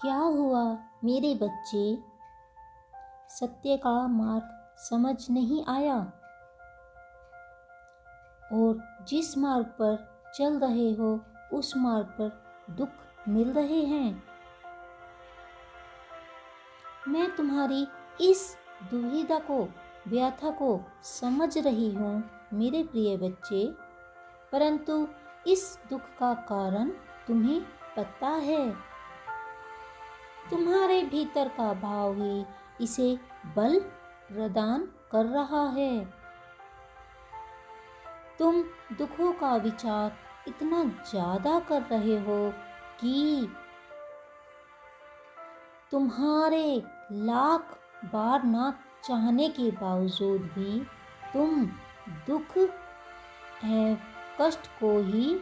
क्या हुआ मेरे बच्चे? सत्य का मार्ग समझ नहीं आया और जिस मार्ग पर चल रहे हो उस मार्ग पर दुख मिल रहे हैं। मैं तुम्हारी इस दुविधा को, व्यथा को समझ रही हूँ मेरे प्रिय बच्चे, परंतु इस दुख का कारण तुम्हें पता है। तुम्हारे भीतर का भाव ही इसे बल प्रदान कर रहा है। तुम दुखों का विचार इतना ज्यादा कर रहे हो कि तुम्हारे लाख बार ना चाहने के बावजूद भी तुम दुख एवं कष्ट को ही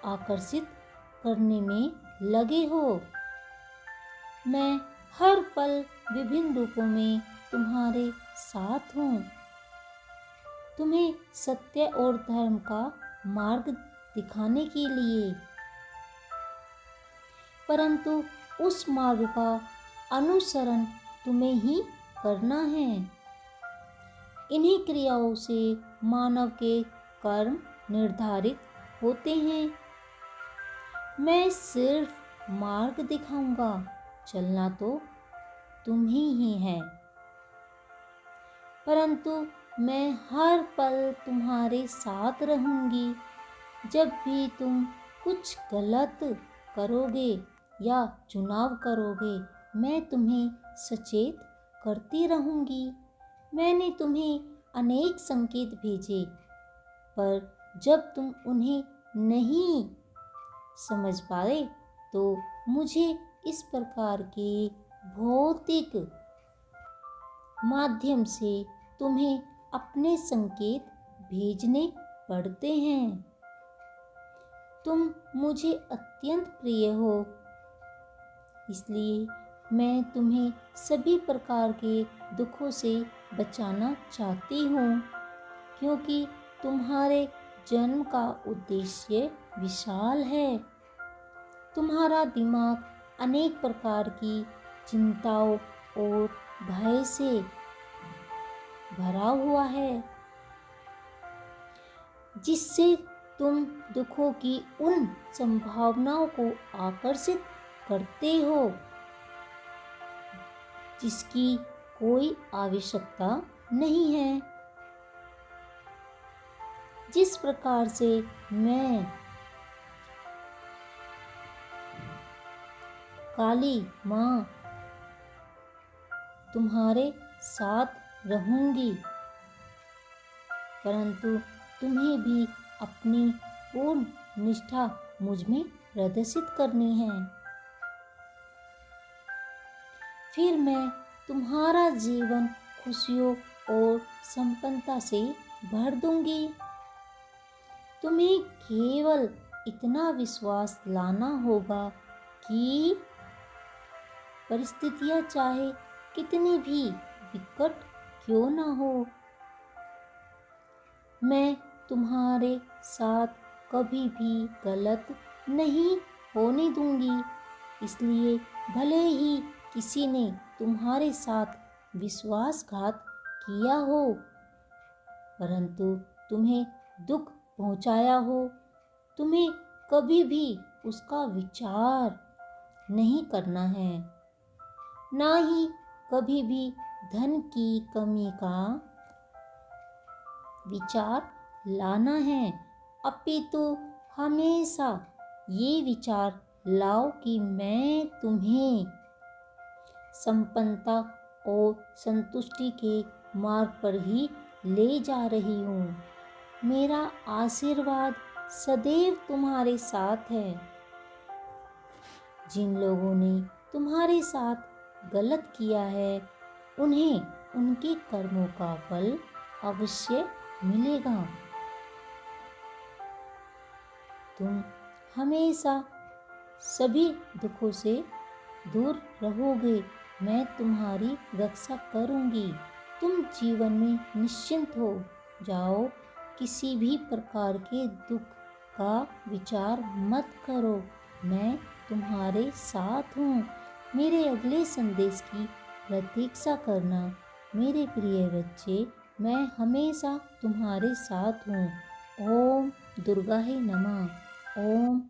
आकर्षित करने में लगे हो। मैं हर पल विभिन्न रूपों में तुम्हारे साथ हूँ, तुम्हें सत्य और धर्म का मार्ग दिखाने के लिए, परंतु उस मार्ग का अनुसरण तुम्हें ही करना है। इन्हीं क्रियाओं से मानव के कर्म निर्धारित होते हैं। मैं सिर्फ मार्ग दिखाऊंगा, चलना तो तुम्हीं ही है, परंतु मैं हर पल तुम्हारे साथ रहूंगी। जब भी तुम कुछ गलत करोगे या चुनाव करोगे, मैं तुम्हें सचेत करती रहूंगी। मैंने तुम्हें अनेक संकेत भेजे, पर जब तुम उन्हें नहीं समझ पाए तो मुझे इस प्रकार के भौतिक माध्यम से तुम्हें अपने संकेत भेजने पड़ते हैं। तुम मुझे अत्यंत प्रिय हो, इसलिए मैं तुम्हें सभी प्रकार के दुखों से बचाना चाहती हूँ, क्योंकि तुम्हारे जन्म का उद्देश्य विशाल है। तुम्हारा दिमाग अनेक प्रकार की चिंताओं और भय से भरा हुआ है, जिससे तुम दुखों की उन संभावनाओं को आकर्षित करते हो जिसकी कोई आवश्यकता नहीं है। जिस प्रकार से मैं काली माँ तुम्हारे साथ रहूंगी, परंतु तुम्हें भी अपनी पूर्ण निष्ठा मुझ में प्रदर्शित करनी है। फिर मैं तुम्हारा जीवन खुशियों और संपन्नता से भर दूंगी। तुम्हें केवल इतना विश्वास लाना होगा कि परिस्थितियां चाहे कितनी भी विकट क्यों ना हो, मैं तुम्हारे साथ कभी भी गलत नहीं होने दूंगी। इसलिए भले ही किसी ने तुम्हारे साथ विश्वासघात किया हो, परंतु तुम्हें दुख पहुंचाया हो, तुम्हें कभी भी उसका विचार नहीं करना है, ना ही कभी भी धन की कमी का विचार लाना है। अपितु हमेशा ये विचार लाओ कि मैं तुम्हें संपन्नता और संतुष्टि के मार्ग पर ही ले जा रही हूँ। मेरा आशीर्वाद सदैव तुम्हारे साथ है। जिन लोगों ने तुम्हारे साथ गलत किया है, उन्हें उनके कर्मों का फल अवश्य मिलेगा। तुम हमेशा सभी दुखों से दूर रहोगे। मैं तुम्हारी रक्षा करूंगी। तुम जीवन में निश्चिंत हो जाओ। किसी भी प्रकार के दुख का विचार मत करो। मैं तुम्हारे साथ हूँ। मेरे अगले संदेश की प्रतीक्षा करना मेरे प्रिय बच्चे। मैं हमेशा तुम्हारे साथ हूँ। ओम दुर्गाय नमः। ओम